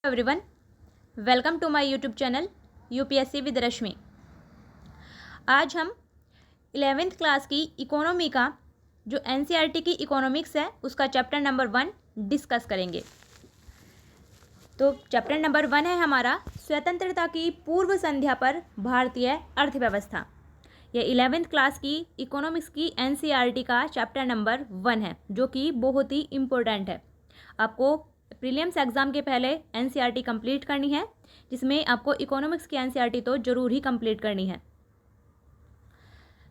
Everyone, welcome to my YouTube channel UPSC with Rashmi. आज हम 11th class की economy का जो एनसीईआरटी की इकोनॉमिक्स है उसका चैप्टर नंबर 1 डिस्कस करेंगे। तो चैप्टर नंबर 1 है हमारा स्वतंत्रता की पूर्व संध्या पर भारतीय अर्थव्यवस्था। यह 11th क्लास की इकोनॉमिक्स की एनसीईआरटी का चैप्टर नंबर 1 है जो कि बहुत ही इम्पोर्टेंट है। आपको प्रीलिम्स एग्ज़ाम के पहले एनसीईआरटी कंप्लीट करनी है, जिसमें आपको इकोनॉमिक्स की एनसीईआरटी तो ज़रूर ही कंप्लीट करनी है।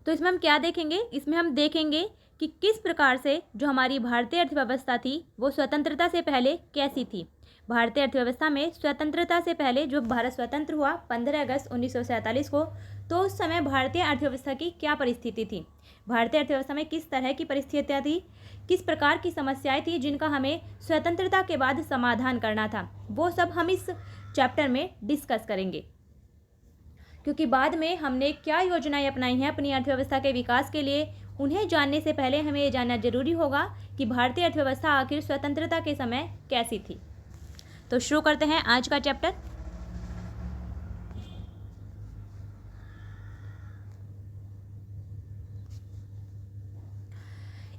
तो इसमें हम क्या देखेंगे? इसमें हम देखेंगे कि किस प्रकार से जो हमारी भारतीय अर्थव्यवस्था थी वो स्वतंत्रता से पहले कैसी थी। भारतीय अर्थव्यवस्था में स्वतंत्रता से पहले जो भारत स्वतंत्र हुआ 15 अगस्त 1947 को, तो उस समय भारतीय अर्थव्यवस्था की क्या परिस्थिति थी, भारतीय अर्थव्यवस्था में किस तरह की परिस्थितियाँ थी, किस प्रकार की समस्याएं थी जिनका हमें स्वतंत्रता के बाद समाधान करना था, वो सब हम इस चैप्टर में डिस्कस करेंगे। क्योंकि बाद में हमने क्या योजनाएं अपनाई हैं अपनी अर्थव्यवस्था के विकास के लिए, उन्हें जानने से पहले हमें ये जानना जरूरी होगा कि भारतीय अर्थव्यवस्था आखिर स्वतंत्रता के समय कैसी थी। तो शुरू करते हैं आज का चैप्टर।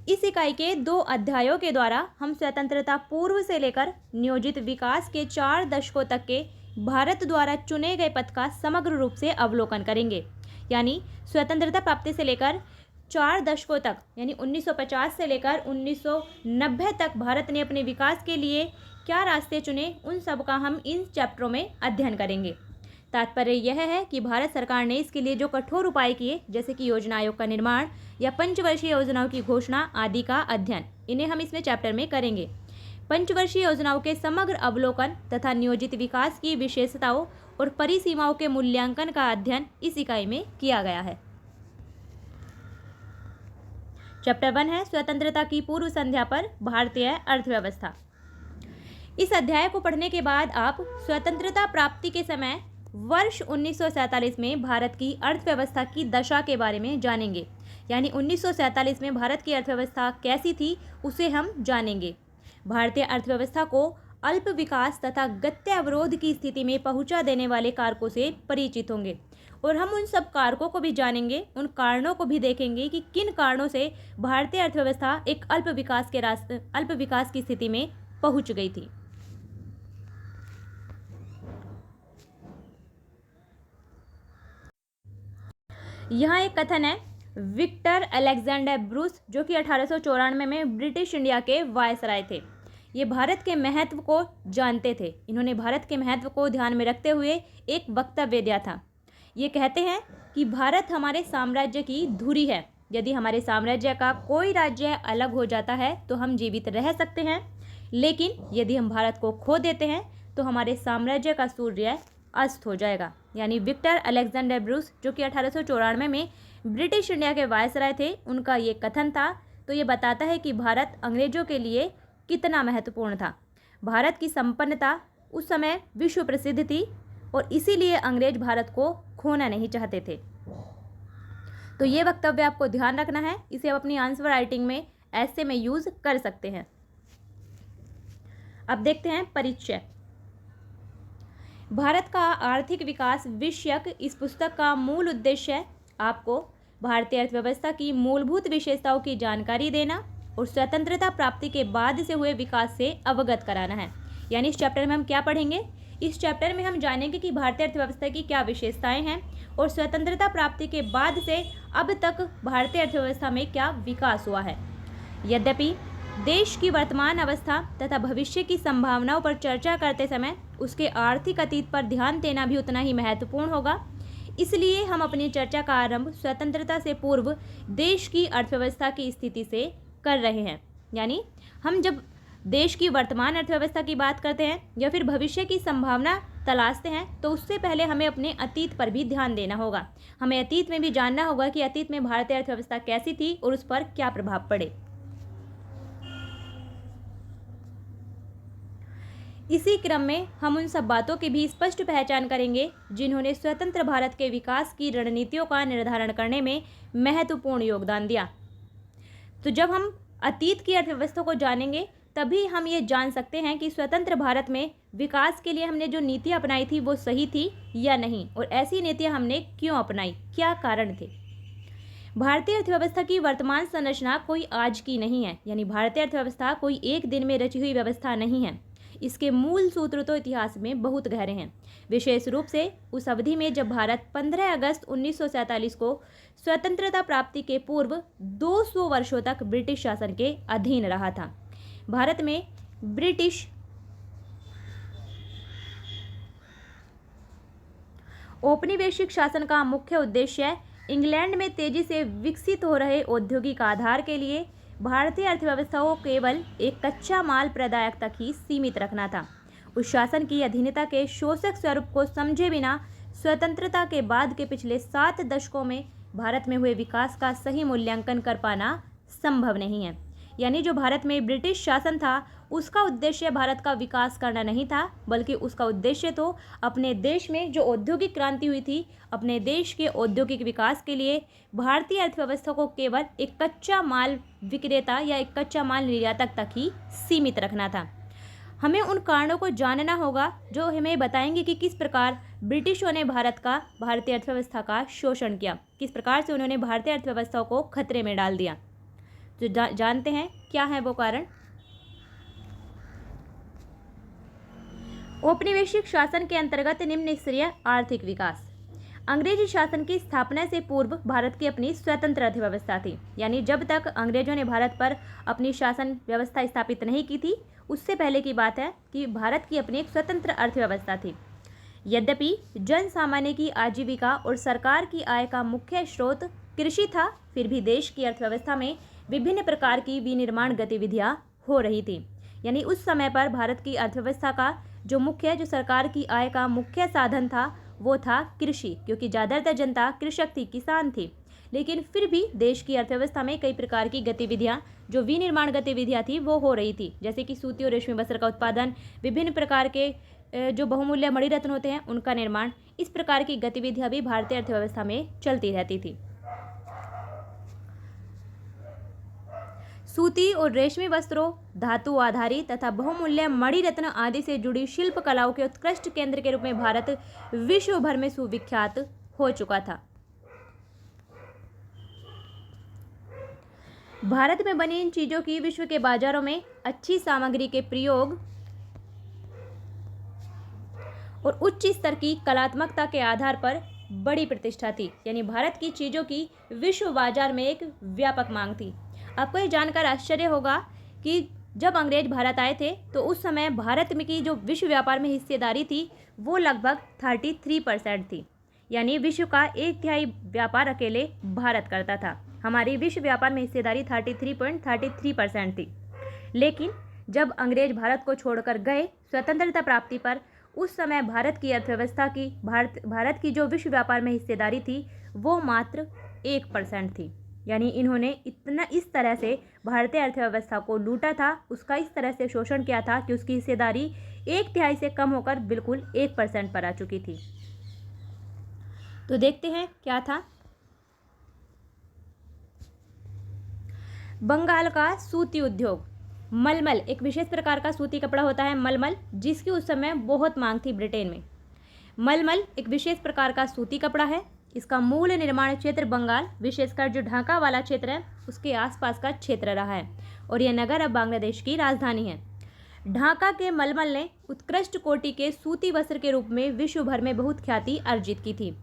इस इकाई के 2 अध्यायों के द्वारा हम स्वतंत्रता पूर्व से लेकर नियोजित विकास के 4 दशकों तक के भारत द्वारा चुने गए पथ का समग्र रूप से अवलोकन करेंगे। यानी स्वतंत्रता प्राप्ति से लेकर 4 दशकों तक, यानी 1950 से लेकर 1990 तक भारत ने अपने विकास के लिए क्या रास्ते चुने, उन सब का हम इन चैप्टरों में अध्ययन करेंगे। तात्पर्य यह है कि भारत सरकार ने इसके लिए जो कठोर उपाय किए, जैसे कि योजना आयोग का निर्माण या पंचवर्षीय योजनाओं की घोषणा आदि का अध्ययन, इन्हें हम इसमें चैप्टर में करेंगे। पंचवर्षीय योजनाओं के समग्र अवलोकन तथा नियोजित विकास की विशेषताओं और परिसीमाओं के मूल्यांकन का अध्ययन इस इकाई में किया गया है। चैप्टर 1 है स्वतंत्रता की पूर्व संध्या पर भारतीय अर्थव्यवस्था। इस अध्याय को पढ़ने के बाद आप स्वतंत्रता प्राप्ति के समय वर्ष 1947 में भारत की अर्थव्यवस्था की दशा के बारे में जानेंगे। यानी 1947 में भारत की अर्थव्यवस्था कैसी थी उसे हम जानेंगे। भारतीय अर्थव्यवस्था को अल्प विकास तथा गत्य अवरोध की स्थिति में पहुंचा देने वाले कारकों से परिचित होंगे और हम उन सब कारकों को भी जानेंगे, उन कारणों को भी देखेंगे कि किन कारणों से भारतीय अर्थव्यवस्था एक अल्प विकास की स्थिति में पहुंच गई थी। यहाँ एक कथन है विक्टर अलेक्जेंडर ब्रूस, जो कि 1894 में ब्रिटिश इंडिया के वायसराय थे। ये भारत के महत्व को जानते थे। इन्होंने भारत के महत्व को ध्यान में रखते हुए एक वक्तव्य दिया था। ये कहते हैं कि भारत हमारे साम्राज्य की धुरी है। यदि हमारे साम्राज्य का कोई राज्य अलग हो जाता है तो हम जीवित रह सकते हैं, लेकिन यदि हम भारत को खो देते हैं तो हमारे साम्राज्य का सूर्य अस्त हो जाएगा। यानी विक्टर अलेक्जेंडर ब्रूस, जो कि 1894 में ब्रिटिश इंडिया के वायसराय थे, उनका ये कथन था। तो ये बताता है कि भारत अंग्रेजों के लिए कितना महत्वपूर्ण था। भारत की संपन्नता उस समय विश्व प्रसिद्ध थी और इसीलिए अंग्रेज भारत को खोना नहीं चाहते थे। तो ये वक्तव्य आपको ध्यान रखना है, इसे आप अपनी आंसर राइटिंग में ऐसे में यूज कर सकते हैं। अब देखते हैं परिचय। भारत का आर्थिक विकास विषयक इस पुस्तक का मूल उद्देश्य आपको भारतीय अर्थव्यवस्था की मूलभूत विशेषताओं की जानकारी देना और स्वतंत्रता प्राप्ति के बाद से हुए विकास से अवगत कराना है। यानी इस चैप्टर में हम क्या पढ़ेंगे? इस चैप्टर में हम जानेंगे कि भारतीय अर्थव्यवस्था की क्या विशेषताएं हैं और स्वतंत्रता प्राप्ति के बाद से अब तक भारतीय अर्थव्यवस्था में क्या विकास हुआ है। यद्यपि देश की वर्तमान अवस्था तथा भविष्य की संभावनाओं पर चर्चा करते समय उसके आर्थिक अतीत पर ध्यान देना भी उतना ही महत्वपूर्ण होगा। इसलिए हम अपनी चर्चा का आरंभ स्वतंत्रता से पूर्व देश की अर्थव्यवस्था की स्थिति से कर रहे हैं। यानी हम जब देश की वर्तमान अर्थव्यवस्था की बात करते हैं या फिर भविष्य की संभावना तलाशते हैं तो उससे पहले हमें अपने अतीत पर भी ध्यान देना होगा। हमें अतीत में भी जानना होगा कि अतीत में भारतीय अर्थव्यवस्था कैसी थी और उस पर क्या प्रभाव पड़े। इसी क्रम में हम उन सब बातों की भी स्पष्ट पहचान करेंगे जिन्होंने स्वतंत्र भारत के विकास की रणनीतियों का निर्धारण करने में महत्वपूर्ण योगदान दिया। तो जब हम अतीत की अर्थव्यवस्था को जानेंगे तभी हम ये जान सकते हैं कि स्वतंत्र भारत में विकास के लिए हमने जो नीतियाँ अपनाई थी वो सही थी या नहीं, और ऐसी नीतियाँ हमने क्यों अपनाई, क्या कारण थे। भारतीय अर्थव्यवस्था की वर्तमान संरचना कोई आज की नहीं है, यानी भारतीय अर्थव्यवस्था कोई एक दिन में रची हुई व्यवस्था नहीं है। इसके मूल सूत्र तो इतिहास में बहुत गहरे हैं, विशेष रूप से उस अवधि में जब भारत 15 अगस्त 1947 को स्वतंत्रता प्राप्ति के पूर्व 200 वर्षों तक ब्रिटिश शासन के अधीन रहा था। भारत में ब्रिटिश औपनिवेशिक शासन का मुख्य उद्देश्य इंग्लैंड में तेजी से विकसित हो रहे औद्योगिक आधार के लिए भारतीय अर्थव्यवस्था को केवल एक कच्चा माल प्रदायक तक ही सीमित रखना था। उस शासन की अधीनता के शोषक स्वरूप को समझे बिना स्वतंत्रता के बाद के पिछले 7 दशकों में भारत में हुए विकास का सही मूल्यांकन कर पाना संभव नहीं है। यानी जो भारत में ब्रिटिश शासन था उसका उद्देश्य भारत का विकास करना नहीं था, बल्कि उसका उद्देश्य तो अपने देश में जो औद्योगिक क्रांति हुई थी, अपने देश के औद्योगिक विकास के लिए भारतीय अर्थव्यवस्था को केवल एक कच्चा माल विक्रेता या एक कच्चा माल निर्यातक तक ही सीमित रखना था। हमें उन कारणों को जानना होगा जो हमें बताएंगे कि किस प्रकार ब्रिटिशों ने भारतीय अर्थव्यवस्था का शोषण किया, किस प्रकार से उन्होंने भारतीय अर्थव्यवस्था को खतरे में डाल दिया। जो जानते हैं क्या है वो कारण। औपनिवेशिक शासन के अंतर्गत निम्न स्तरीय आर्थिक विकास। अंग्रेजी शासन की स्थापना से पूर्व भारत की अपनी स्वतंत्र अर्थव्यवस्था थी, यानी जब तक अंग्रेजों ने भारत पर अपनी शासन व्यवस्था स्थापित नहीं की थी, उससे पहले की बात है कि भारत की अपनी एक स्वतंत्र अर्थव्यवस्था थी। यद्यपि जन सामान्य की आजीविका और सरकार की आय का मुख्य स्रोत कृषि था, फिर भी देश की अर्थव्यवस्था में विभिन्न प्रकार की विनिर्माण गतिविधियां हो रही थी। यानी उस समय पर भारत की अर्थव्यवस्था का जो सरकार की आय का मुख्य साधन था वो था कृषि, क्योंकि ज़्यादातर जनता कृषक थी, किसान थी। लेकिन फिर भी देश की अर्थव्यवस्था में कई प्रकार की गतिविधियां, जो विनिर्माण गतिविधियां थी वो हो रही थी, जैसे कि सूती और रेशमी वस्त्र का उत्पादन, विभिन्न प्रकार के जो बहुमूल्य मणिरत्न होते हैं उनका निर्माण, इस प्रकार की गतिविधियां भी भारतीय अर्थव्यवस्था में चलती रहती थी। सूती और रेशमी वस्त्रों, धातु आधारित तथा बहुमूल्य मणिरत्न आदि से जुड़ी शिल्प कलाओं के उत्कृष्ट केंद्र के रूप में भारत विश्व भर में सुविख्यात हो चुका था। भारत में बनी इन चीजों की विश्व के बाजारों में अच्छी सामग्री के प्रयोग और उच्च स्तर की कलात्मकता के आधार पर बड़ी प्रतिष्ठा थी। यानी भारत की चीजों की विश्व बाजार में एक व्यापक मांग थी। आपको ये जानकर आश्चर्य होगा कि जब अंग्रेज भारत आए थे तो उस समय भारत में की जो विश्व व्यापार में हिस्सेदारी थी वो लगभग 33% थी। यानी विश्व का 1/3 व्यापार अकेले भारत करता था। हमारी विश्व व्यापार में हिस्सेदारी 33.33% थी। लेकिन जब अंग्रेज भारत को छोड़कर गए स्वतंत्रता प्राप्ति पर, उस समय भारत की जो विश्व व्यापार में हिस्सेदारी थी वो मात्र 1% थी। यानी इन्होंने इस तरह से भारतीय अर्थव्यवस्था को लूटा था, उसका इस तरह से शोषण किया था कि उसकी हिस्सेदारी 1/3 से कम होकर बिल्कुल 1% पर आ चुकी थी। तो देखते हैं क्या था। बंगाल का सूती उद्योग। मलमल एक विशेष प्रकार का सूती कपड़ा होता है, मलमल, जिसकी उस समय बहुत मांग थी ब्रिटेन में। मलमल एक विशेष प्रकार का सूती कपड़ा है। इसका मूल निर्माण क्षेत्र बंगाल, विशेषकर जो ढाका वाला क्षेत्र है उसके आसपास का क्षेत्र रहा है, और यह नगर अब बांग्लादेश की राजधानी है। ढाका के मलमल ने उत्कृष्ट कोटि के सूती वस्त्र के रूप में विश्व भर में बहुत ख्याति अर्जित की थी।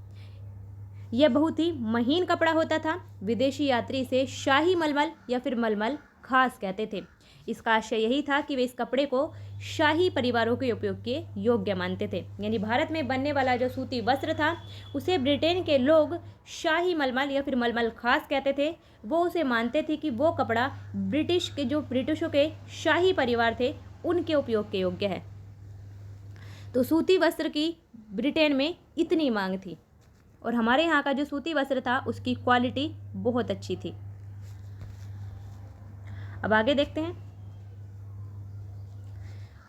यह बहुत ही महीन कपड़ा होता था। विदेशी यात्री इसे शाही मलमल या फिर मलमल खास कहते थे। इसका आशय यही था कि वे इस कपड़े को शाही परिवारों के उपयोग के योग्य मानते थे। यानी भारत में बनने वाला जो सूती वस्त्र था उसे ब्रिटेन के लोग शाही मलमल या फिर मलमल खास कहते थे। वो उसे मानते थे कि वो कपड़ा ब्रिटिशों के शाही परिवार थे उनके उपयोग के योग्य है। तो सूती वस्त्र की ब्रिटेन में इतनी मांग थी, और हमारे यहाँ का जो सूती वस्त्र था उसकी क्वालिटी बहुत अच्छी थी। अब आगे देखते हैं।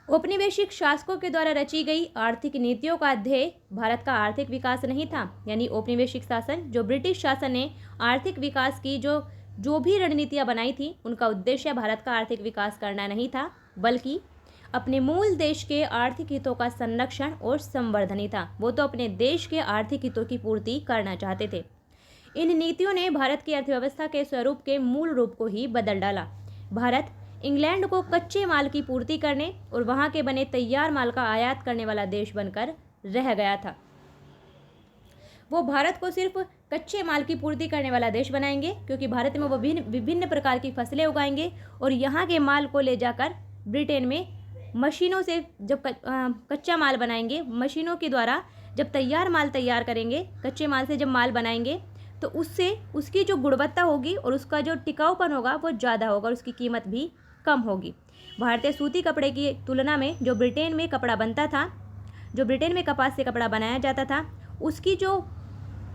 औपनिवेशिक शासकों के द्वारा रची गई आर्थिक नीतियों का ध्येय भारत का आर्थिक विकास नहीं था। यानी औपनिवेशिक शासन, जो ब्रिटिश शासन ने आर्थिक विकास की जो भी रणनीतियां बनाई थी, उनका उद्देश्य भारत का आर्थिक विकास करना नहीं था, बल्कि अपने मूल देश के आर्थिक हितों का संरक्षण और संवर्धन ही था। वो तो अपने देश के आर्थिक हितों की पूर्ति करना चाहते थे। इन नीतियों ने भारत की अर्थव्यवस्था के स्वरूप के मूल रूप को ही बदल डाला। भारत इंग्लैंड को कच्चे माल की पूर्ति करने और वहां के बने तैयार माल का आयात करने वाला देश बनकर रह गया था। वो भारत को सिर्फ कच्चे माल की पूर्ति करने वाला देश बनाएंगे, क्योंकि भारत में वो विभिन्न प्रकार की फसलें उगाएंगे और यहाँ के माल को ले जाकर ब्रिटेन में मशीनों से जब कच्चा माल बनाएंगे, मशीनों के द्वारा जब तैयार माल तैयार करेंगे, कच्चे माल से जब माल बनाएंगे तो उससे उसकी जो गुणवत्ता होगी और उसका जो टिकाऊपन होगा वो ज़्यादा होगा और उसकी कीमत भी कम होगी। भारतीय सूती कपड़े की तुलना में जो ब्रिटेन में कपड़ा बनता था, जो ब्रिटेन में कपास से कपड़ा बनाया जाता था,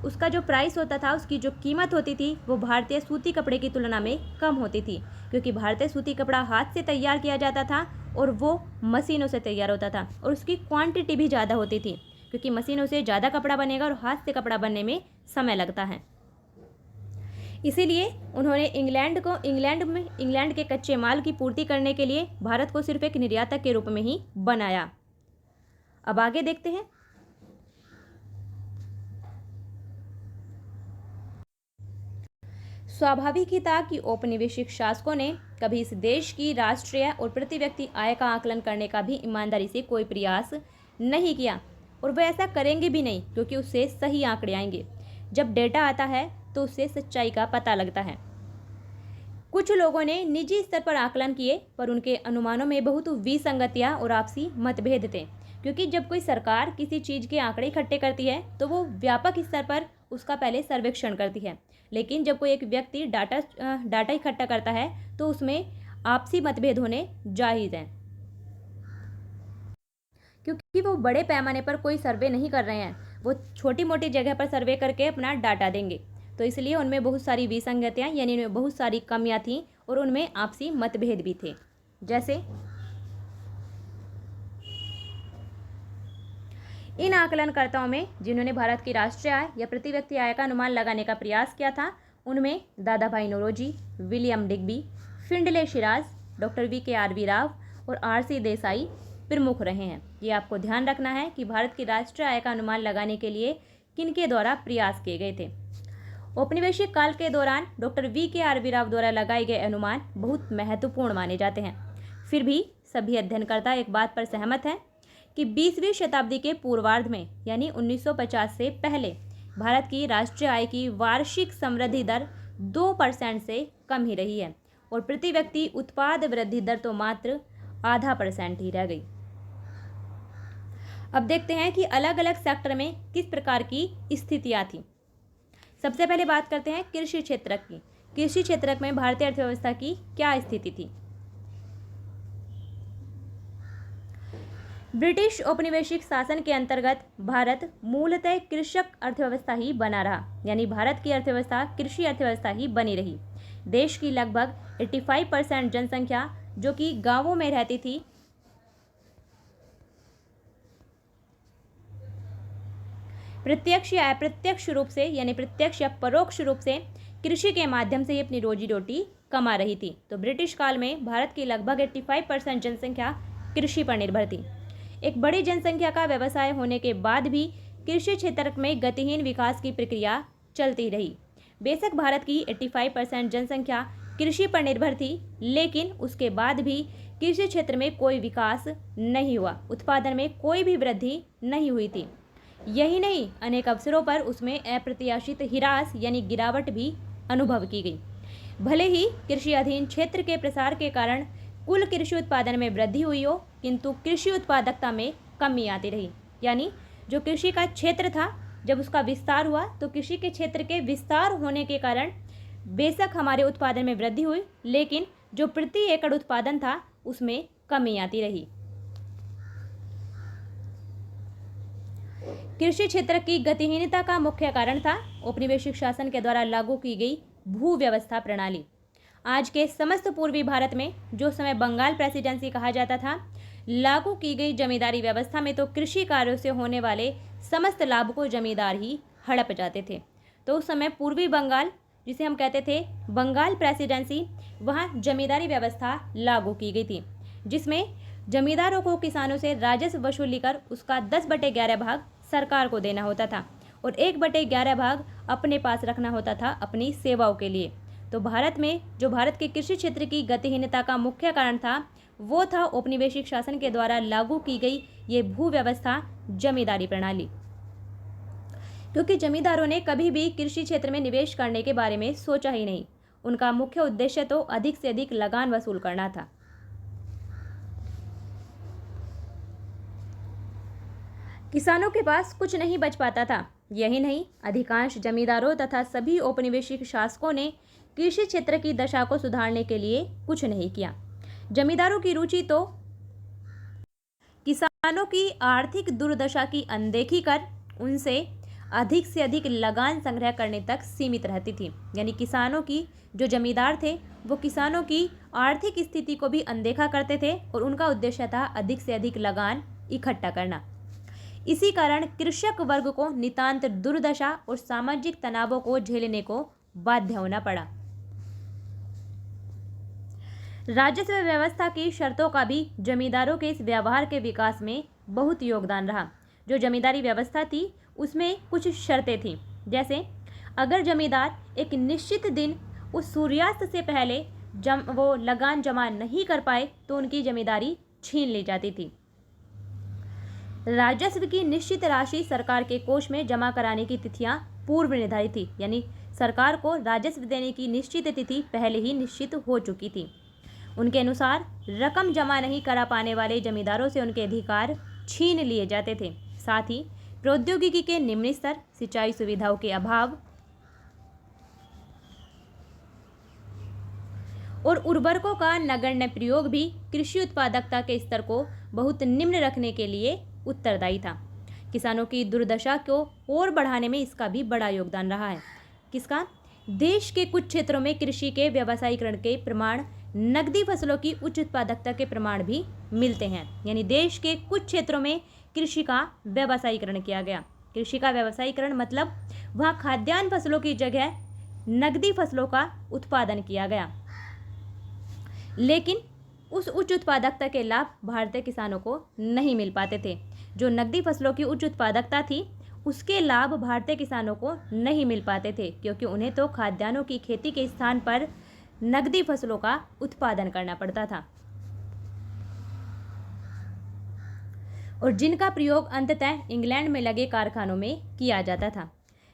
उसका जो प्राइस होता था, उसकी जो कीमत होती थी, वो भारतीय सूती कपड़े की तुलना में कम होती थी, क्योंकि भारतीय सूती कपड़ा हाथ से तैयार किया जाता था और वो मशीनों से तैयार होता था और उसकी क्वांटिटी भी ज़्यादा होती थी, क्योंकि मशीनों से ज़्यादा कपड़ा बनेगा और हाथ से कपड़ा बनने में समय लगता है। इसीलिए उन्होंने इंग्लैंड के कच्चे माल की पूर्ति करने के लिए भारत को सिर्फ एक निर्यातक के रूप में ही बनाया। अब आगे देखते हैं। स्वाभाविक ही था कि औपनिवेशिक शासकों ने कभी इस देश की राष्ट्रीय और प्रति व्यक्ति आय का आकलन करने का भी ईमानदारी से कोई प्रयास नहीं किया और वे ऐसा करेंगे भी नहीं, क्योंकि उससे सही आंकड़े आएंगे। जब डेटा आता है तो उससे सच्चाई का पता लगता है। कुछ लोगों ने निजी स्तर पर आकलन किए, पर उनके अनुमानों में बहुत विसंगतियां और आपसी मतभेद थे, क्योंकि जब कोई सरकार किसी चीज़ के आंकड़े इकट्ठे करती है तो वो व्यापक स्तर पर उसका पहले सर्वेक्षण करती है, लेकिन जब कोई एक व्यक्ति डाटा इकट्ठा करता है तो उसमें आपसी मतभेद होने जायज़ हैं, क्योंकि वो बड़े पैमाने पर कोई सर्वे नहीं कर रहे हैं, वो छोटी मोटी जगह पर सर्वे करके अपना डाटा देंगे। तो इसलिए उनमें बहुत सारी विसंगतियाँ यानी उनमें बहुत सारी कमियाँ थीं और उनमें आपसी मतभेद भी थे। जैसे इन आकलनकर्ताओं में जिन्होंने भारत की राष्ट्रीय आय या प्रति व्यक्ति आय का अनुमान लगाने का प्रयास किया था, उनमें Dadabhai Naoroji, William Digby, Findlay Shirras, doctor VKRV Rao और RC देसाई प्रमुख रहे हैं। ये आपको ध्यान रखना है कि भारत की राष्ट्रीय आय का अनुमान लगाने के लिए किनके द्वारा प्रयास किए गए थे। औपनिवेशिक काल के दौरान डॉक्टर VKRV राव द्वारा लगाए गए अनुमान बहुत महत्वपूर्ण माने जाते हैं। फिर भी सभी अध्ययनकर्ता एक बात पर सहमत हैं कि 20वीं शताब्दी के पूर्वार्ध में यानी 1950 से पहले भारत की राष्ट्रीय आय की वार्षिक समृद्धि दर 2% से कम ही रही है और प्रति व्यक्ति उत्पाद वृद्धि दर तो मात्र 0.5% ही रह गई। अब देखते हैं कि अलग अलग सेक्टर में किस प्रकार की स्थितियां थी। सबसे पहले बात करते हैं कृषि क्षेत्र की। कृषि क्षेत्र में भारतीय अर्थव्यवस्था की क्या स्थिति थी। ब्रिटिश औपनिवेशिक शासन के अंतर्गत भारत मूलतः कृषक अर्थव्यवस्था ही बना रहा, यानी भारत की अर्थव्यवस्था कृषि अर्थव्यवस्था ही बनी रही। देश की लगभग 85% जनसंख्या जो कि गांवों में रहती थी, प्रत्यक्ष या अप्रत्यक्ष रूप से यानी प्रत्यक्ष या परोक्ष रूप से कृषि के माध्यम से ही अपनी रोजी रोटी कमा रही थी। तो ब्रिटिश काल में भारत की लगभग 85% जनसंख्या कृषि पर निर्भर थी। एक बड़ी जनसंख्या का व्यवसाय होने के बाद भी कृषि क्षेत्र में गतिहीन विकास की प्रक्रिया चलती रही। बेशक भारत की 85% जनसंख्या कृषि पर निर्भर थी, लेकिन उसके बाद भी कृषि क्षेत्र में कोई विकास नहीं हुआ, उत्पादन में कोई भी वृद्धि नहीं हुई थी। यही नहीं, अनेक अवसरों पर उसमें अप्रत्याशित ह्रास यानी गिरावट भी अनुभव की गई। भले ही कृषि अधीन क्षेत्र के प्रसार के कारण कुल कृषि उत्पादन में वृद्धि हुई हो, किंतु कृषि उत्पादकता में कमी आती रही। यानी जो कृषि का क्षेत्र था, जब उसका विस्तार हुआ तो कृषि के क्षेत्र के विस्तार होने के कारण बेशक हमारे उत्पादन में वृद्धि हुई, लेकिन जो प्रति एकड़ उत्पादन था उसमें कमी आती रही। कृषि क्षेत्र की गतिहीनता का मुख्य कारण था औपनिवेशिक शासन के द्वारा लागू की गई भू व्यवस्था प्रणाली। आज के समस्त पूर्वी भारत में, जो समय बंगाल प्रेसिडेंसी कहा जाता था, लागू की गई जमींदारी व्यवस्था में तो कृषि कार्यों से होने वाले समस्त लाभ को जमींदार ही हड़प जाते थे। तो उस समय पूर्वी बंगाल, जिसे हम कहते थे बंगाल प्रेसिडेंसी, वहाँ जमींदारी व्यवस्था लागू की गई थी। जिसमें जमींदारों को किसानों से राजस्व वसूली कर उसका 10/11 भाग सरकार को देना होता था और 1/11 भाग अपने पास रखना होता था अपनी सेवाओं के लिए। तो भारत में जो भारत के कृषि क्षेत्र की गतिहीनता का मुख्य कारण था वो था औपनिवेशिक शासन के द्वारा लागू की गई ये भू व्यवस्था, जमींदारी प्रणाली। क्योंकि जमींदारों ने कभी भी कृषि क्षेत्र में निवेश करने के बारे में सोचा ही नहीं। उनका मुख्य उद्देश्य तो अधिक से अधिक लगान वसूल करना था। किसानों के पास कुछ नहीं बच पाता था। यही नहीं, अधिकांश जमींदारों तथा सभी औपनिवेशिक शासकों ने कृषि क्षेत्र की दशा को सुधारने के लिए कुछ नहीं किया। जमींदारों की रुचि तो किसानों की आर्थिक दुर्दशा की अनदेखी कर उनसे अधिक से अधिक लगान संग्रह करने तक सीमित रहती थी। यानी किसानों की जो जमींदार थे वो किसानों की आर्थिक स्थिति को भी अनदेखा करते थे और उनका उद्देश्य था अधिक से अधिक लगान इकट्ठा करना। इसी कारण कृषक वर्ग को नितांत दुर्दशा और सामाजिक तनावों को झेलने को बाध्य होना पड़ा। राजस्व व्यवस्था की शर्तों का भी जमींदारों के इस व्यवहार के विकास में बहुत योगदान रहा। जो जमींदारी व्यवस्था थी उसमें कुछ शर्तें थीं, जैसे अगर जमींदार एक निश्चित दिन उस सूर्यास्त से पहले वो लगान जमा नहीं कर पाए तो उनकी जमींदारी छीन ली जाती थी। राजस्व की निश्चित राशि सरकार के कोष में जमा कराने की तिथियां पूर्व निर्धारित थी। यानी सरकार को राजस्व देने की निश्चित तिथि पहले ही निश्चित हो चुकी थी। उनके अनुसार रकम जमा नहीं करा पाने वाले जमींदारों से उनके अधिकार छीन लिए जाते थे। साथ ही प्रौद्योगिकी के निम्न स्तर, सिंचाई सुविधाओं के अभाव और उर्वरकों का नगण्य प्रयोग भी कृषि उत्पादकता के स्तर को बहुत निम्न रखने के लिए उत्तरदायी था। किसानों की दुर्दशा को और बढ़ाने में इसका भी बड़ा योगदान रहा है। किसका? देश के कुछ क्षेत्रों में कृषि के व्यावसायीकरण के प्रमाण नकदी फसलों की उच्च उत्पादकता के प्रमाण भी मिलते हैं। यानी देश के कुछ क्षेत्रों में कृषि का व्यावसायीकरण किया गया। कृषि का व्यावसायीकरण मतलब वहाँ खाद्यान्न फसलों की जगह नकदी फसलों का उत्पादन किया गया। लेकिन उस उच्च उत्पादकता के लाभ भारतीय किसानों को नहीं मिल पाते थे। जो नकदी फसलों की उच्च उत्पादकता थी उसके लाभ भारतीय किसानों को नहीं मिल पाते थे, क्योंकि उन्हें तो खाद्यान्नों की खेती के स्थान पर नकदी फसलों का उत्पादन करना पड़ता था और जिनका प्रयोग अंततः इंग्लैंड में लगे कारखानों में किया जाता था।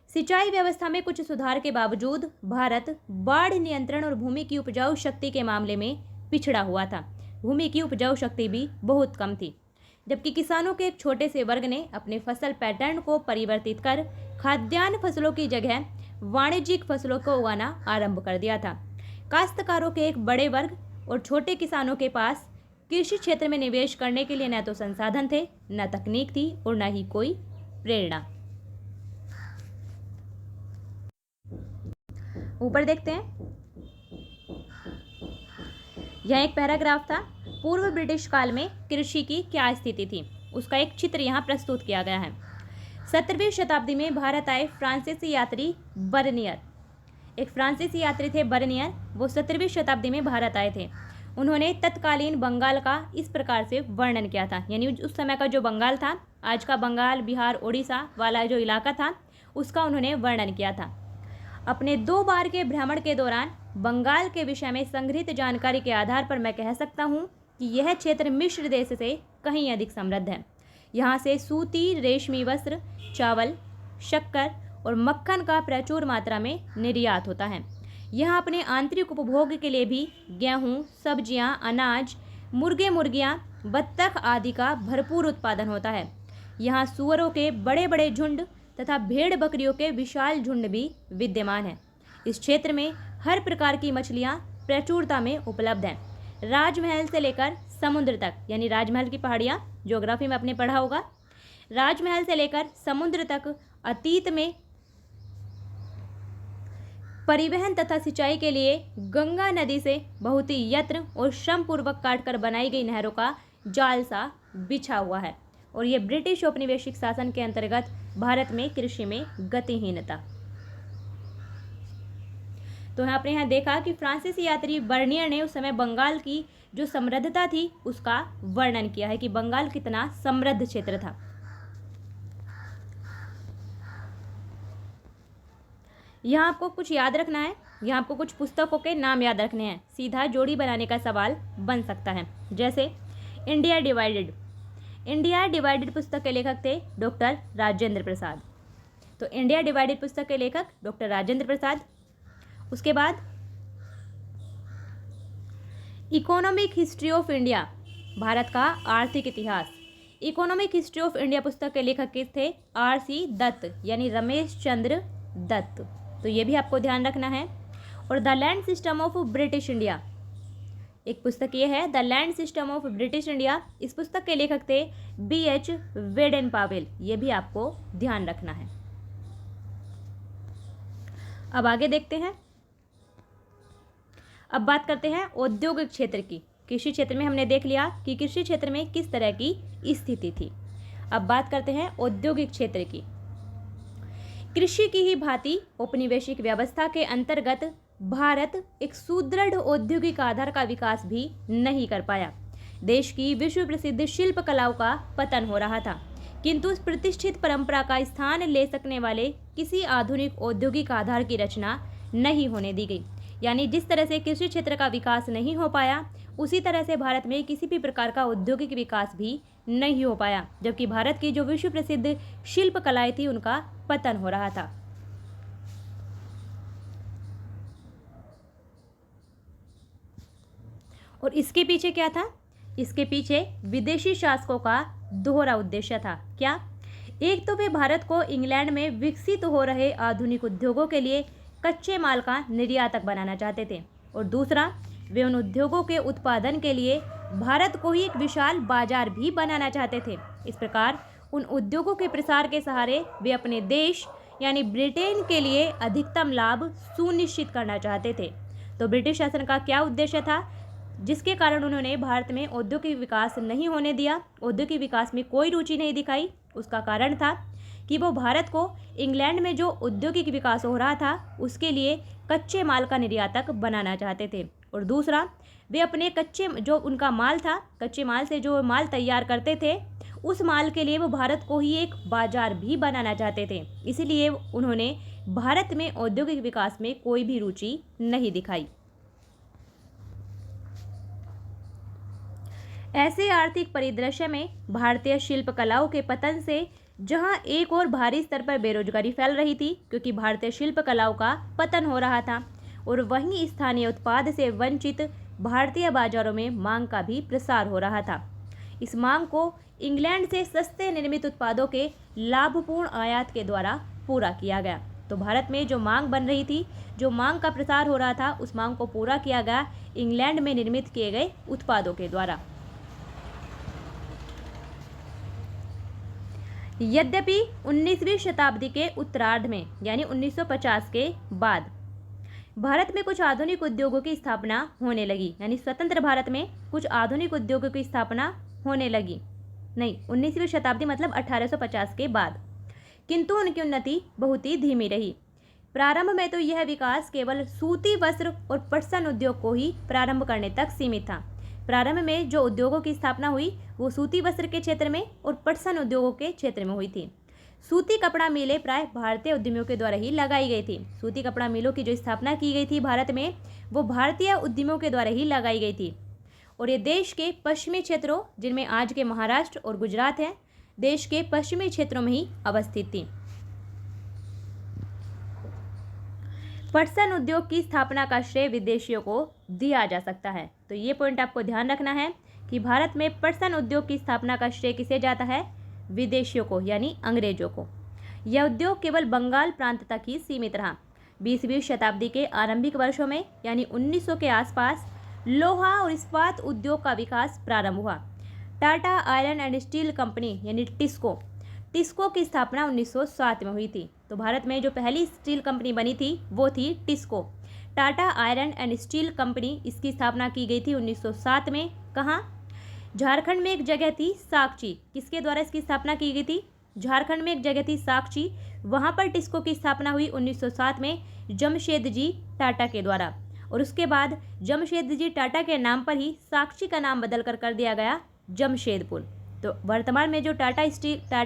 सिंचाई व्यवस्था में कुछ सुधार के बावजूद भारत बाढ़ नियंत्रण और भूमि की उपजाऊ शक्ति के मामले में पिछड़ा हुआ था। भूमि की उपजाऊ शक्ति भी बहुत कम थी, जबकि किसानों के एक छोटे से वर्ग ने अपने फसल पैटर्न को परिवर्तित कर खाद्यान्न फसलों की जगह वाणिज्यिक फसलों को उगाना आरंभ कर दिया था। काश्तकारों के एक बड़े वर्ग और छोटे किसानों के पास कृषि क्षेत्र में निवेश करने के लिए न तो संसाधन थे, न तकनीक थी और न ही कोई प्रेरणा। ऊपर देखते हैं, यह एक पैराग्राफ था। पूर्व ब्रिटिश काल में कृषि की क्या स्थिति थी उसका एक चित्र यहाँ प्रस्तुत किया गया है। 17वीं शताब्दी में भारत आए फ्रांसीसी यात्री बर्नियर, एक फ्रांसीसी यात्री थे बर्नियर, वो 17वीं शताब्दी में भारत आए थे। उन्होंने तत्कालीन बंगाल का इस प्रकार से वर्णन किया था। यानी उस समय का जो बंगाल था, आज का बंगाल, बिहार, उड़ीसा वाला जो इलाका था, उसका उन्होंने वर्णन किया था। अपने 2 बार के भ्रमण के दौरान बंगाल के विषय में संग्रहित जानकारी के आधार पर मैं कह सकता हूँ कि यह क्षेत्र मिस्र देश से कहीं अधिक समृद्ध है। यहाँ से सूती रेशमी वस्त्र, चावल, शक्कर और मक्खन का प्रचुर मात्रा में निर्यात होता है। यहाँ अपने आंतरिक उपभोग के लिए भी गेहूँ, सब्जियाँ, अनाज, मुर्गे मुर्गियाँ, बत्तख आदि का भरपूर उत्पादन होता है। यहाँ सुअरों के बड़े बड़े झुंड तथा भेड़ बकरियों के विशाल झुंड भी विद्यमान हैं। इस क्षेत्र में हर प्रकार की मछलियाँ प्रचुरता में उपलब्ध हैं। राजमहल से लेकर समुद्र तक, यानी राजमहल की पहाड़ियाँ ज्योग्राफी में आपने पढ़ा होगा, राजमहल से लेकर समुद्र तक अतीत में परिवहन तथा सिंचाई के लिए गंगा नदी से बहुत ही यत्न और श्रमपूर्वक काटकर बनाई गई नहरों का जाल सा बिछा हुआ है। और ये ब्रिटिश औपनिवेशिक शासन के अंतर्गत भारत में कृषि में गतिहीनता। तो आपने यहाँ देखा कि फ्रांसीसी यात्री बर्नियर ने उस समय बंगाल की जो समृद्धता थी उसका वर्णन किया है कि बंगाल कितना समृद्ध क्षेत्र था। यहाँ आपको कुछ याद रखना है, यहाँ आपको कुछ पुस्तकों के नाम याद रखने हैं, सीधा जोड़ी बनाने का सवाल बन सकता है। जैसे इंडिया डिवाइडेड, इंडिया डिवाइडेड पुस्तक के लेखक थे डॉक्टर राजेंद्र प्रसाद। तो इंडिया डिवाइडेड पुस्तक के लेखक डॉक्टर राजेंद्र प्रसाद। उसके बाद economic history of India, Bharat का आर्थिक इतिहास, इकोनॉमिक हिस्ट्री ऑफ इंडिया पुस्तक के लेखक किस थे? R.C. दत्त, यानी रमेश चंद्र दत्त। तो ये भी आपको ध्यान रखना है। और the land system of British India, एक पुस्तक ये है the land system of British India, इस पुस्तक के लेखक थे B.H. वेडेन पावेल, ये भी आपको ध्यान रखना है। अब आगे देखते हैं, अब बात करते हैं औद्योगिक क्षेत्र की। कृषि क्षेत्र में हमने देख लिया कि कृषि क्षेत्र में किस तरह की स्थिति थी। अब बात करते हैं औद्योगिक क्षेत्र की। कृषि की ही भांति औपनिवेशिक व्यवस्था के अंतर्गत भारत एक सुदृढ़ औद्योगिक आधार का विकास भी नहीं कर पाया। देश की विश्व प्रसिद्ध शिल्प कलाओं का पतन हो रहा था, किंतु उस प्रतिष्ठित परंपरा का स्थान ले सकने वाले किसी आधुनिक औद्योगिक आधार की रचना नहीं होने दी गई। यानी जिस तरह से कृषि क्षेत्र का विकास नहीं हो पाया, उसी तरह से भारत में किसी भी प्रकार का औद्योगिक विकास भी नहीं हो पाया, जबकि भारत की जो विश्व प्रसिद्ध शिल्प कलाएं थी उनका पतन हो रहा था। और इसके पीछे क्या था? इसके पीछे विदेशी शासकों का दोहरा उद्देश्य था। क्या? एक तो वे भारत को इंग्लैंड में विकसित हो रहे आधुनिक उद्योगों के लिए कच्चे माल का निर्यातक बनाना चाहते थे, और दूसरा वे उन उद्योगों के उत्पादन के लिए भारत को ही एक विशाल बाजार भी बनाना चाहते थे। इस प्रकार उन उद्योगों के प्रसार के सहारे वे अपने देश यानी ब्रिटेन के लिए अधिकतम लाभ सुनिश्चित करना चाहते थे। तो ब्रिटिश शासन का क्या उद्देश्य था, जिसके कारण उन्होंने भारत में औद्योगिक विकास नहीं होने दिया, औद्योगिक विकास में कोई रुचि नहीं दिखाई? उसका कारण था कि वो भारत को इंग्लैंड में जो औद्योगिक विकास हो रहा था उसके लिए कच्चे माल का निर्यातक बनाना चाहते थे, और दूसरा वे अपने कच्चे जो उनका माल था, कच्चे माल से जो माल तैयार करते थे उस माल के लिए वो भारत को ही एक बाजार भी बनाना चाहते थे। इसीलिए उन्होंने भारत में औद्योगिक विकास में कोई भी रुचि नहीं दिखाई। ऐसे आर्थिक परिदृश्य में भारतीय शिल्प कलाओं के पतन से जहां एक और भारी स्तर पर बेरोजगारी फैल रही थी, क्योंकि भारतीय शिल्प कलाओं का पतन हो रहा था, और वहीं स्थानीय उत्पाद से वंचित भारतीय बाजारों में मांग का भी प्रसार हो रहा था। इस मांग को इंग्लैंड से सस्ते निर्मित उत्पादों के लाभपूर्ण आयात के द्वारा पूरा किया गया। तो भारत में जो मांग बन रही थी, जो मांग का प्रसार हो रहा था, उस मांग को पूरा किया गया इंग्लैंड में निर्मित किए गए उत्पादों के द्वारा। यद्यपि 19वीं शताब्दी के उत्तरार्ध में यानी 1950 के बाद भारत में कुछ आधुनिक उद्योगों की स्थापना होने लगी, यानी स्वतंत्र भारत में कुछ आधुनिक उद्योगों की स्थापना होने लगी, नहीं 19वीं शताब्दी मतलब 1850 के बाद, किंतु उनकी उन्नति बहुत ही धीमी रही। प्रारंभ में तो यह विकास केवल सूती वस्त्र और पटसन उद्योग को ही प्रारंभ करने तक सीमित था। प्रारंभ में जो उद्योगों की स्थापना हुई वो सूती वस्त्र के क्षेत्र में और पटसन उद्योगों के क्षेत्र में हुई थी। सूती कपड़ा मिलें प्राय भारतीय उद्यमियों के द्वारा ही लगाई गई थी। सूती कपड़ा मिलों की जो स्थापना की गई थी भारत में, वो भारतीय उद्यमियों के द्वारा ही लगाई गई थी, और ये देश के पश्चिमी क्षेत्रों, जिनमें आज के महाराष्ट्र और गुजरात हैं, देश के पश्चिमी क्षेत्रों में ही अवस्थित थी। पटसन उद्योग की स्थापना का श्रेय विदेशियों को दिया जा सकता है। तो ये पॉइंट आपको ध्यान रखना है कि भारत में पटसन उद्योग की स्थापना का श्रेय किसे जाता है? विदेशियों को, यानी अंग्रेजों को। यह उद्योग केवल बंगाल प्रांत तक ही सीमित रहा। 20वीं शताब्दी के आरंभिक वर्षों में यानी 1900 के आसपास लोहा और इस्पात उद्योग का विकास प्रारंभ हुआ। Tata iron and steel company यानी टिस्को की स्थापना 1907 में हुई थी। तो भारत में जो पहली स्टील कंपनी बनी थी वो थी TISCO, Tata iron and steel company. इसकी स्थापना की गई थी 1907 में। कहाँ? झारखंड में एक जगह थी साकची। किसके द्वारा इसकी स्थापना की गई थी? झारखंड में एक जगह थी साकची, वहाँ पर टिस्को की स्थापना हुई 1907 में जमशेदजी टाटा के द्वारा। और उसके बाद जमशेदजी टाटा के नाम पर ही साक्षी का नाम बदल कर दिया गया जमशेदपुर। तो वर्तमान में जो Tata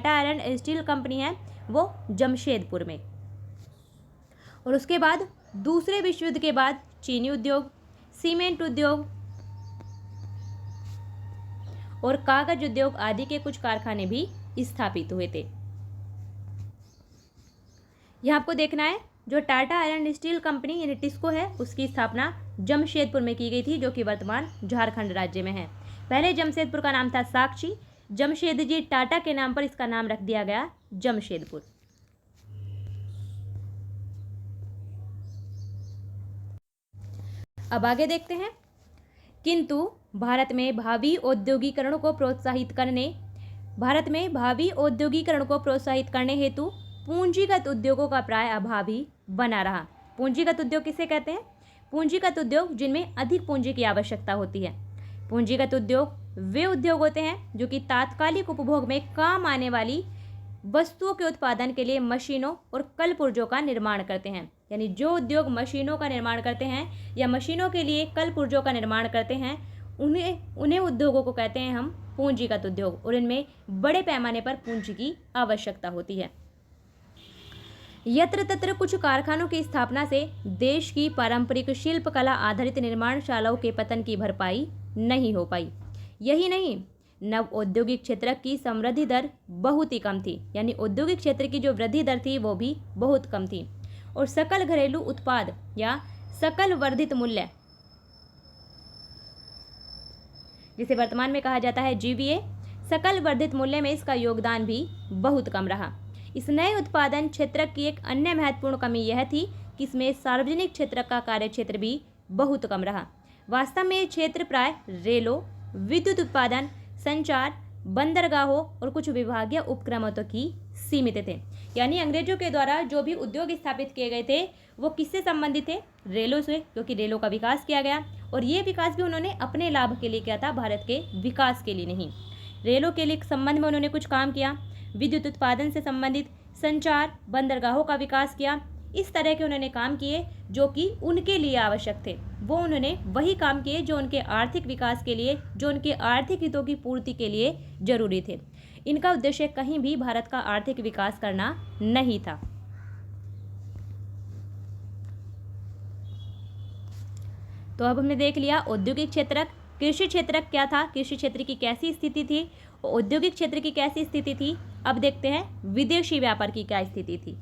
iron and steel company है वो जमशेदपुर में। और उसके बाद दूसरे विश्व युद्ध के बाद चीनी उद्योग, सीमेंट उद्योग और कागज उद्योग आदि के कुछ कारखाने भी स्थापित हुए थे। यहाँ आपको देखना है जो टाटा आयरन स्टील कंपनी यानी टिस्को है उसकी स्थापना जमशेदपुर में की गई थी, जो कि वर्तमान झारखंड राज्य में है। पहले जमशेदपुर का नाम था साक्षी, जमशेदजी टाटा के नाम पर इसका नाम रख दिया गया जमशेदपुर। अब आगे देखते हैं। किंतु भारत में भावी औद्योगिकरण को प्रोत्साहित करने हेतु पूंजीगत उद्योगों का प्राय अभाव ही बना रहा। पूंजीगत उद्योग किसे कहते हैं? पूंजीगत उद्योग जिनमें अधिक पूंजी की आवश्यकता होती है। पूंजीगत उद्योग वे उद्योग होते हैं जो कि तात्कालिक उपभोग में काम आने वाली वस्तुओं के उत्पादन के लिए मशीनों और कल पुर्जों का निर्माण करते हैं। यानी जो उद्योग मशीनों का निर्माण करते हैं या मशीनों के लिए कल पुर्जों का निर्माण करते हैं उन्हें उद्योगों को कहते हैं हम पूंजीगत उद्योग, और इनमें बड़े पैमाने पर पूंजी की आवश्यकता होती है। यत्र तत्र कुछ कारखानों की स्थापना से देश की पारंपरिक शिल्प कला आधारित निर्माणशालाओं के पतन की भरपाई नहीं हो पाई। यही नहीं, नव औद्योगिक क्षेत्र की समृद्धि दर बहुत ही कम थी। यानी औद्योगिक क्षेत्र की जो वृद्धि दर थी वो भी बहुत कम थी। और सकल घरेलू उत्पाद या सकल वर्धित मूल्य, जिसे वर्तमान में कहा जाता है जीवीए, सकल वर्धित मूल्य में इसका योगदान भी बहुत कम रहा। इस नए उत्पादन क्षेत्र की एक अन्य महत्वपूर्ण कमी यह थी कि इसमें सार्वजनिक क्षेत्र का कार्य क्षेत्र भी बहुत कम रहा। वास्तव में ये क्षेत्र प्राय रेलों, विद्युत उत्पादन, संचार, बंदरगाहों और कुछ विभागीय उपक्रमों तक ही सीमित थे। यानी अंग्रेजों के द्वारा जो भी उद्योग स्थापित किए गए थे वो किससे संबंधित थे? रेलों से, क्योंकि रेलों का विकास किया गया और ये विकास भी उन्होंने अपने लाभ के लिए किया था, भारत के विकास के लिए नहीं। रेलों के लिए संबंध में उन्होंने कुछ काम किया, विद्युत उत्पादन से संबंधित, संचार, बंदरगाहों का विकास किया। इस तरह के उन्होंने काम किए जो कि उनके लिए आवश्यक थे। वो उन्होंने वही काम किए जो उनके आर्थिक विकास के लिए, जो उनके आर्थिक हितों की पूर्ति के लिए जरूरी थे। इनका उद्देश्य कहीं भी भारत का आर्थिक विकास करना नहीं था। तो अब हमने देख लिया औद्योगिक क्षेत्र। कृषि क्षेत्र क्या था, कृषि क्षेत्र की कैसी स्थिति थी, औद्योगिक क्षेत्र की कैसी स्थिति थी। अब देखते हैं विदेशी व्यापार की क्या स्थिति थी।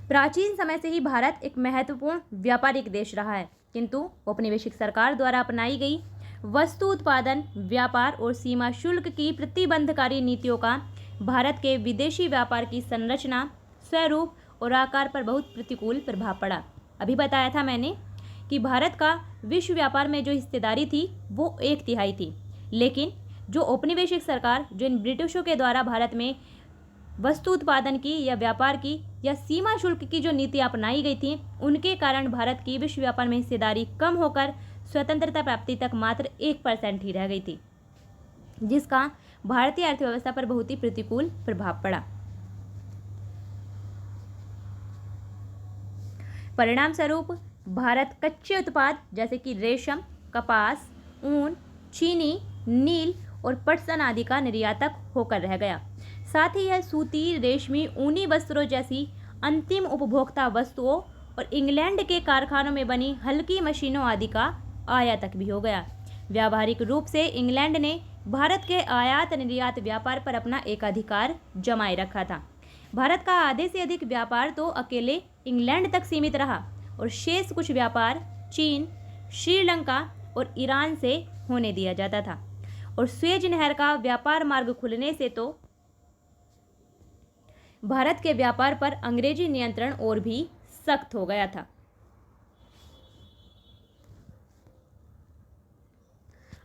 प्राचीन समय से ही भारत एक महत्वपूर्ण व्यापारिक देश रहा है, किंतु औपनिवेशिक सरकार द्वारा अपनाई गई वस्तु उत्पादन, व्यापार और सीमा शुल्क की प्रतिबंधकारी नीतियों का भारत के विदेशी व्यापार की संरचना, स्वरूप और आकार पर बहुत प्रतिकूल प्रभाव पड़ा। अभी बताया था मैंने कि भारत का विश्व व्यापार में जो हिस्सेदारी थी वो 1/3 थी, लेकिन जो औपनिवेशिक सरकार, जो इन ब्रिटिशों के द्वारा भारत में वस्तु उत्पादन की या व्यापार की या सीमा शुल्क की जो नीति अपनाई गई थी, उनके कारण भारत की विश्व व्यापार में हिस्सेदारी कम होकर स्वतंत्रता प्राप्ति तक मात्र 1% ही रह गई थी, जिसका भारतीय अर्थव्यवस्था पर बहुत ही प्रतिकूल प्रभाव पड़ा। परिणाम स्वरूप भारत कच्चे उत्पाद जैसे कि रेशम, कपास, ऊन, चीनी, नील और पटसन आदि का निर्यातक होकर रह गया। साथ ही यह सूती, रेशमी, ऊनी वस्त्रों जैसी अंतिम उपभोक्ता वस्तुओं और इंग्लैंड के कारखानों में बनी हल्की मशीनों आदि का आयातक भी हो गया। व्यावहारिक रूप से इंग्लैंड ने भारत के आयात निर्यात व्यापार पर अपना एकाधिकार जमाए रखा था। भारत का आधे से अधिक व्यापार तो अकेले इंग्लैंड तक सीमित रहा और शेष कुछ व्यापार चीन, श्रीलंका और ईरान से होने दिया जाता था। और स्वेज नहर का व्यापार मार्ग खुलने से तो भारत के व्यापार पर अंग्रेजी नियंत्रण और भी सख्त हो गया था।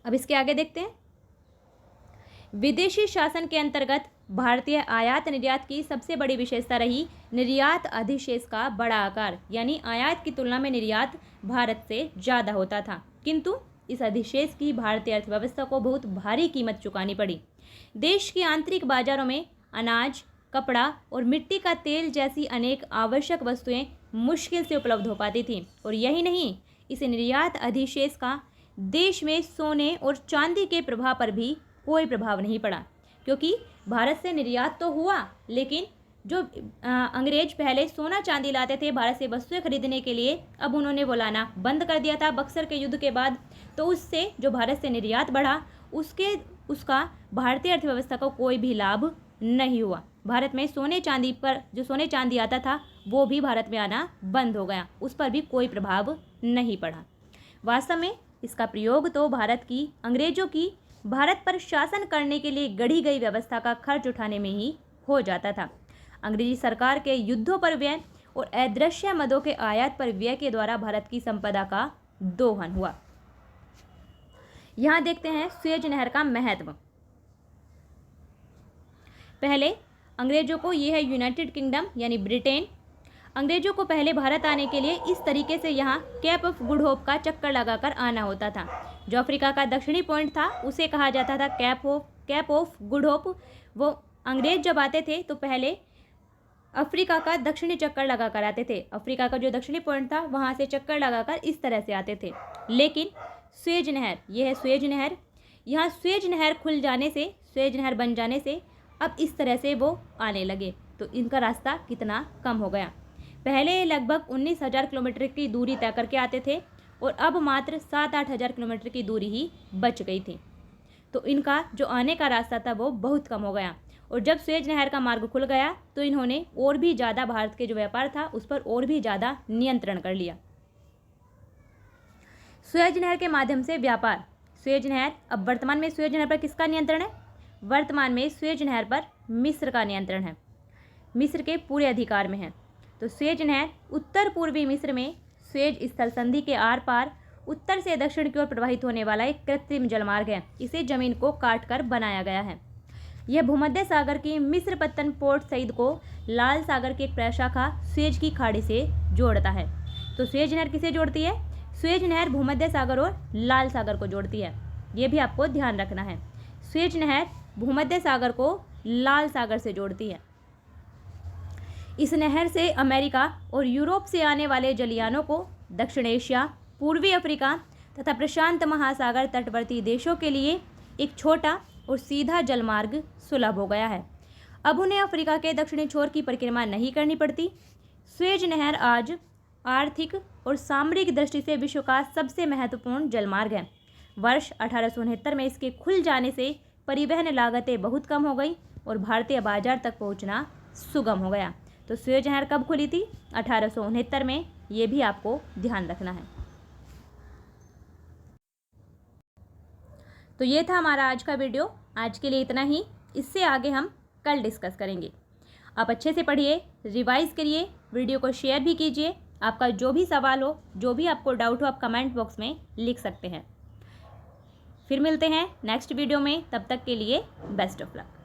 अब इसके आगे देखते हैं। विदेशी शासन के अंतर्गत भारतीय आयात निर्यात की सबसे बड़ी विशेषता रही निर्यात अधिशेष का बड़ा आकार, यानी आयात की तुलना में निर्यात भारत से ज़्यादा होता था, किंतु इस अधिशेष की भारतीय अर्थव्यवस्था को बहुत भारी कीमत चुकानी पड़ी। देश के आंतरिक बाजारों में अनाज, कपड़ा और मिट्टी का तेल जैसी अनेक आवश्यक वस्तुएं मुश्किल से उपलब्ध हो पाती थी। और यही नहीं, इस निर्यात अधिशेष का देश में सोने और चांदी के प्रभाव पर भी कोई प्रभाव नहीं पड़ा, क्योंकि भारत से निर्यात तो हुआ, लेकिन जो अंग्रेज पहले सोना चांदी लाते थे भारत से वस्तुएं खरीदने के लिए, अब उन्होंने वो लाना बंद कर दिया था बक्सर के युद्ध के बाद। तो उससे जो भारत से निर्यात बढ़ा, उसका भारतीय अर्थव्यवस्था को कोई भी लाभ नहीं हुआ। भारत में सोने चांदी पर जो सोने चांदी आता था वो भी भारत में आना बंद हो गया, उस पर भी कोई प्रभाव नहीं पड़ा। वास्तव में इसका प्रयोग तो अंग्रेजों की भारत पर शासन करने के लिए गढ़ी गई व्यवस्था का खर्च उठाने में ही हो जाता था। अंग्रेजी सरकार के युद्धों पर व्यय और अदृश्य मदों के आयात पर व्यय के द्वारा भारत की संपदा का दोहन हुआ। यहां देखते हैं सुएज नहर का महत्व। पहले अंग्रेजों को, यह है यूनाइटेड किंगडम यानी ब्रिटेन, अंग्रेजों को पहले भारत आने के लिए इस तरीके से यहाँ कैप ऑफ गुड होप का चक्कर लगाकर आना होता था। जो अफ्रीका का दक्षिणी पॉइंट था उसे कहा जाता था कैप ऑफ गुड होप। वो अंग्रेज जब आते थे तो पहले अफ्रीका का दक्षिणी चक्कर लगाकर आते थे। अफ्रीका का जो दक्षिणी पॉइंट था वहाँ से चक्कर लगाकर इस तरह से आते थे। लेकिन सुएज नहर, यह है सुएज नहर, यहाँ सुएज नहर खुल जाने से, सुएज नहर बन जाने से अब इस तरह से वो आने लगे, तो इनका रास्ता कितना कम हो गया। पहले लगभग 19,000 किलोमीटर की दूरी तय करके आते थे और अब मात्र 7-8 हज़ार किलोमीटर की दूरी ही बच गई थी। तो इनका जो आने का रास्ता था वो बहुत कम हो गया। और जब सुएज नहर का मार्ग खुल गया तो इन्होंने और भी ज़्यादा भारत के जो व्यापार था उस पर और भी ज़्यादा नियंत्रण कर लिया। सुएज नहर के माध्यम से व्यापार, सुएज नहर, अब वर्तमान में सुएज नहर पर किसका नियंत्रण है? वर्तमान में सुएज नहर पर मिस्र का नियंत्रण है, मिस्र के पूरे अधिकार में है। तो सुएज नहर उत्तर पूर्वी मिस्र में सुएज स्थल संधि के आर पार उत्तर से दक्षिण की ओर प्रवाहित होने वाला एक कृत्रिम जलमार्ग है। इसे जमीन को काट कर बनाया गया है। यह भूमध्य सागर की मिस्र पत्तन पोर्ट सईद को लाल सागर की एक प्रशाखा सुएज की खाड़ी से जोड़ता है। तो सुएज नहर किसे जोड़ती है? सुएज नहर भूमध्य सागर और लाल सागर को जोड़ती है, ये भी आपको ध्यान रखना है। सुएज नहर भूमध्य सागर को लाल सागर से जोड़ती है। इस नहर से अमेरिका और यूरोप से आने वाले जलयानों को दक्षिण एशिया, पूर्वी अफ्रीका तथा प्रशांत महासागर तटवर्ती देशों के लिए एक छोटा और सीधा जलमार्ग सुलभ हो गया है। अब उन्हें अफ्रीका के दक्षिणी छोर की परिक्रमा नहीं करनी पड़ती। सुएज नहर आज आर्थिक और सामरिक दृष्टि से विश्व का सबसे महत्वपूर्ण जलमार्ग है। वर्ष 1869 में इसके खुल जाने से परिवहन लागतें बहुत कम हो गई और भारतीय बाजार तक पहुंचना सुगम हो गया। तो सुएज नहर कब खुली थी? 1869 में, ये भी आपको ध्यान रखना है। तो ये था हमारा आज का वीडियो। आज के लिए इतना ही, इससे आगे हम कल डिस्कस करेंगे। आप अच्छे से पढ़िए, रिवाइज करिए, वीडियो को शेयर भी कीजिए। आपका जो भी सवाल हो, जो भी आपको डाउट हो, आप कमेंट बॉक्स में लिख सकते हैं। फिर मिलते हैं नेक्स्ट वीडियो में, तब तक के लिए बेस्ट ऑफ लक।